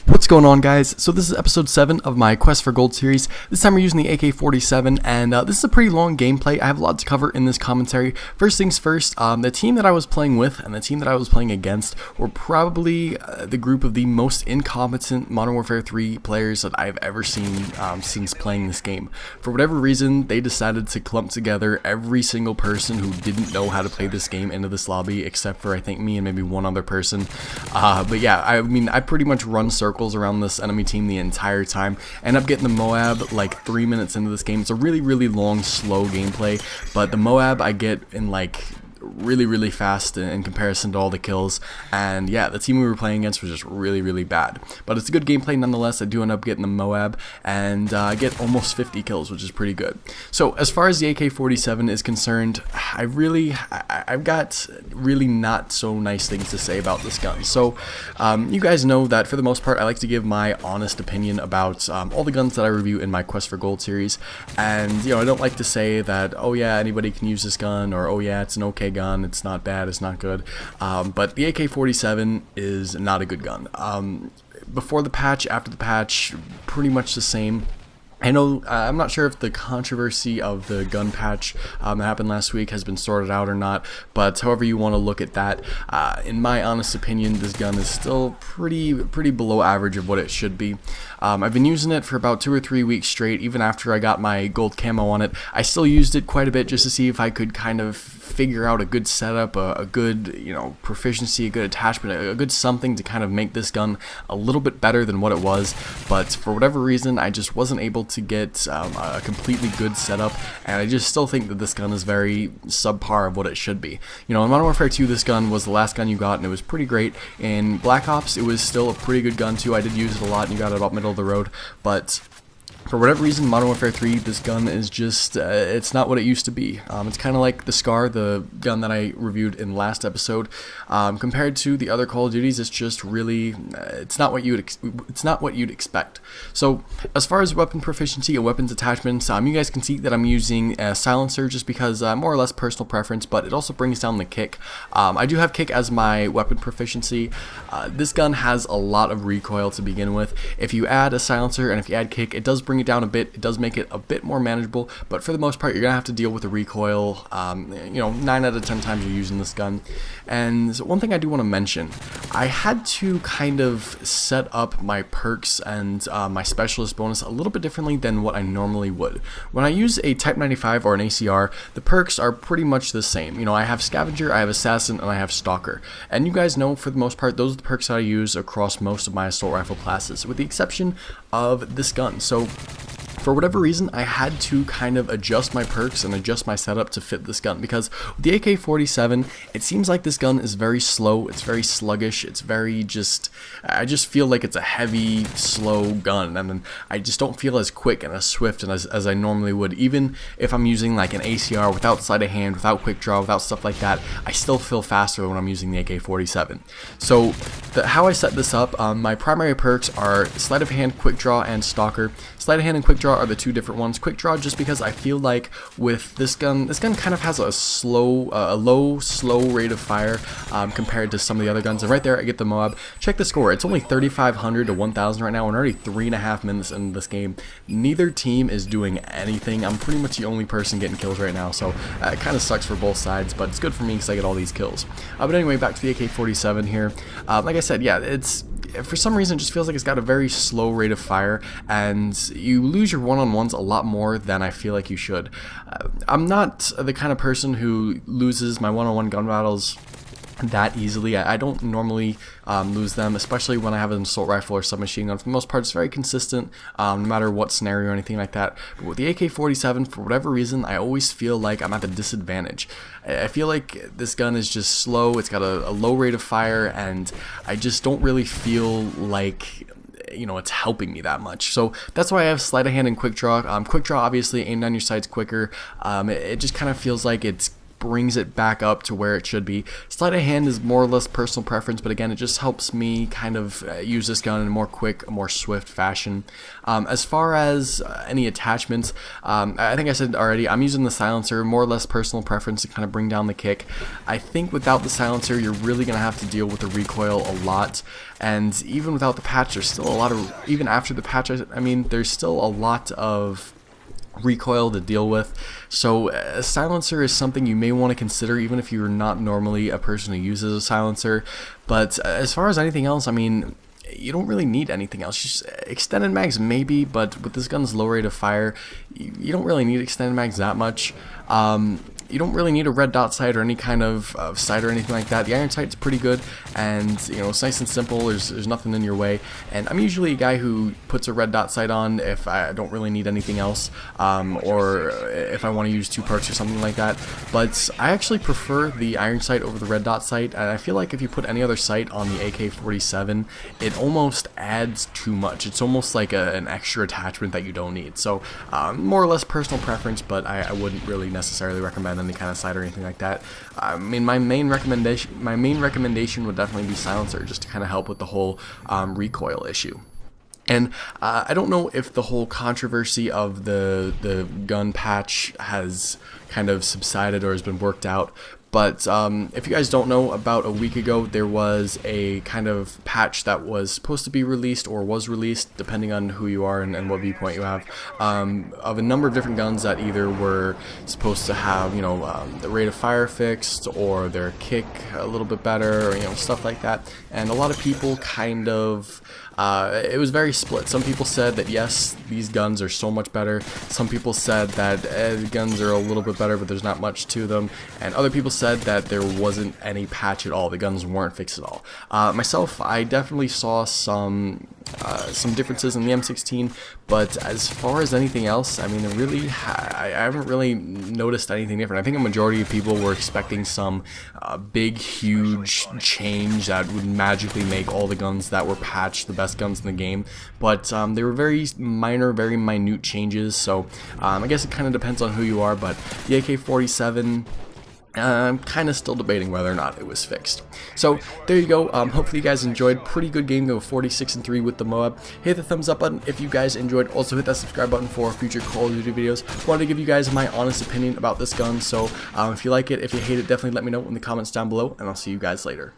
What's going on, guys? So this is episode 7 of my Quest for Gold series. This time we're using the AK-47, and this is a pretty long gameplay. I have a lot to cover in this commentary. First things first, the team that I was playing with and the team that I was playing against were probably the group of the most incompetent Modern Warfare 3 players that I've ever seen since playing this game. For whatever reason, they decided to clump together every single person who didn't know how to play this game into this lobby, except for I think me and maybe one other person. But yeah, I mean, I pretty much run circles around this enemy team the entire time. End up getting the MOAB like 3 minutes into this game. It's a really long, slow gameplay, but the MOAB I get in like really fast in comparison to all the kills. And yeah, the team we were playing against was just really bad, but it's a good gameplay nonetheless. I do end up getting the MOAB, and I get almost 50 kills, which is pretty good. So as far as the AK-47 is concerned, I've got really not so nice things to say about this gun. So you guys know that for the most part I like to give my honest opinion about all the guns that I review in my Quest for Gold series, and you know, I don't like to say that, oh yeah, anybody can use this gun, or oh yeah, it's an okay gun, it's not bad, it's not good. But the AK-47 is not a good gun. Before the patch, after the patch, pretty much the same. I know, I'm not sure if the controversy of the gun patch that happened last week has been sorted out or not, but however you want to look at that, in my honest opinion, this gun is still pretty below average of what it should be. I've been using it for about 2 or 3 weeks straight. Even after I got my gold camo on it, I still used it quite a bit just to see if I could kind of figure out a good setup, a good, you know, proficiency, a good attachment, a good something to kind of make this gun a little bit better than what it was. But for whatever reason, I just wasn't able to get a completely good setup, and I just still think that this gun is very subpar of what it should be. You know, in Modern Warfare 2, this gun was the last gun you got, and it was pretty great. In Black Ops, it was still a pretty good gun too. I did use it a lot, and you got it about middle of the road, but for whatever reason, Modern Warfare 3, this gun is just, it's not what it used to be. It's kind of like the Scar, the gun that I reviewed in last episode. Compared to the other Call of Duties, it's just really, it's not what you'd expect. So, as far as weapon proficiency and weapons attachments, you guys can see that I'm using a silencer just because more or less personal preference, but it also brings down the kick. I do have kick as my weapon proficiency. This gun has a lot of recoil to begin with. If you add a silencer and if you add kick, it does bring it down a bit. It does make it a bit more manageable, but for the most part, you're gonna have to deal with the recoil. You know, 9 out of 10 times you're using this gun. And one thing I do want to mention, I had to kind of set up my perks and my specialist bonus a little bit differently than what I normally would. When I use a Type 95 or an ACR, the perks are pretty much the same. You know, I have Scavenger, I have Assassin, and I have Stalker. And you guys know, for the most part, those are the perks that I use across most of my assault rifle classes, with the exception of this gun. So for whatever reason, I had to kind of adjust my perks and adjust my setup to fit this gun, because with the AK-47, it seems like this gun is very slow, it's very sluggish, it's very just, I just feel like it's a heavy, slow gun, and I just don't feel as quick and as swift and as I normally would. Even if I'm using like an ACR without sleight of hand, without quick draw, without stuff like that, I still feel faster when I'm using the AK-47. So how I set this up, my primary perks are sleight of hand, quick draw, and stalker. Sleight of hand and quick draw are the two different ones. Quick draw just because I feel like with this gun kind of has a low, slow rate of fire compared to some of the other guns. And right there I get the MOAB. Check the score. It's only 3,500 to 1,000 right now. We're already 3.5 minutes into this game. Neither team is doing anything. I'm pretty much the only person getting kills right now, so it kind of sucks for both sides, but it's good for me because I get all these kills. But anyway, back to the AK-47 here. Like I said, yeah, it's, for some reason, it just feels like it's got a very slow rate of fire, and you lose your one-on-ones a lot more than I feel like you should. I'm not the kind of person who loses my one-on-one gun battles that easily. I don't normally lose them, especially when I have an assault rifle or submachine gun. For the most part, it's very consistent, no matter what scenario or anything like that. But with the AK-47, for whatever reason, I always feel like I'm at a disadvantage. I feel like this gun is just slow, it's got a low rate of fire, and I just don't really feel like, you know, it's helping me that much. So that's why I have sleight of hand and quick draw. Quick draw obviously aimed on your sights quicker. It just kind of feels like it's brings it back up to where it should be. Sleight of hand is more or less personal preference, but again, it just helps me kind of use this gun in a more quick, a more swift fashion. As far as any attachments, I think I said already, I'm using the silencer, more or less personal preference to kind of bring down the kick. I think without the silencer, you're really going to have to deal with the recoil a lot, and even without the patch, there's still a lot of, even after the patch, I mean, there's still a lot of recoil to deal with. So a silencer is something you may want to consider even if you're not normally a person who uses a silencer. But as far as anything else, I mean, you don't really need anything else. Just extended mags maybe, but with this gun's low rate of fire, you don't really need extended mags that much. You don't really need a red dot sight or any kind of sight or anything like that. The iron sight's pretty good, and you know, it's nice and simple. There's nothing in your way. And I'm usually a guy who puts a red dot sight on if I don't really need anything else, or if I want to use 2 perks or something like that. But I actually prefer the iron sight over the red dot sight, and I feel like if you put any other sight on the AK-47, it almost adds too much. It's almost like an extra attachment that you don't need. So more or less personal preference, but I wouldn't really necessarily recommend any kind of sight or anything like that. I mean, my main recommendation would definitely be silencer, just to kind of help with the whole recoil issue. And I don't know if the whole controversy of the gun patch has kind of subsided or has been worked out, but if you guys don't know, about a week ago there was a kind of patch that was supposed to be released, or was released, depending on who you are and what viewpoint you have, of a number of different guns that either were supposed to have, you know, the rate of fire fixed, or their kick a little bit better, or, you know, stuff like that. And a lot of people kind of it was very split. Some people said that yes, these guns are so much better. Some people said that the guns are a little bit better, but there's not much to them. And other people said that there wasn't any patch at all. The guns weren't fixed at all. Myself, I definitely saw some differences in the M16, but as far as anything else, I mean, I haven't really noticed anything different. I think a majority of people were expecting some big, huge change that would magically make all the guns that were patched the best guns in the game, but they were very minor, very minute changes. So I guess it kind of depends on who you are, but the AK-47, I'm kind of still debating whether or not it was fixed. So there you go. Hopefully you guys enjoyed. Pretty good game, though, 46-3 with the MOAB. Hit the thumbs up button if you guys enjoyed. Also hit that subscribe button for future Call of Duty videos. Wanted to give you guys my honest opinion about this gun. So if you like it, if you hate it, definitely let me know in the comments down below, and I'll see you guys later.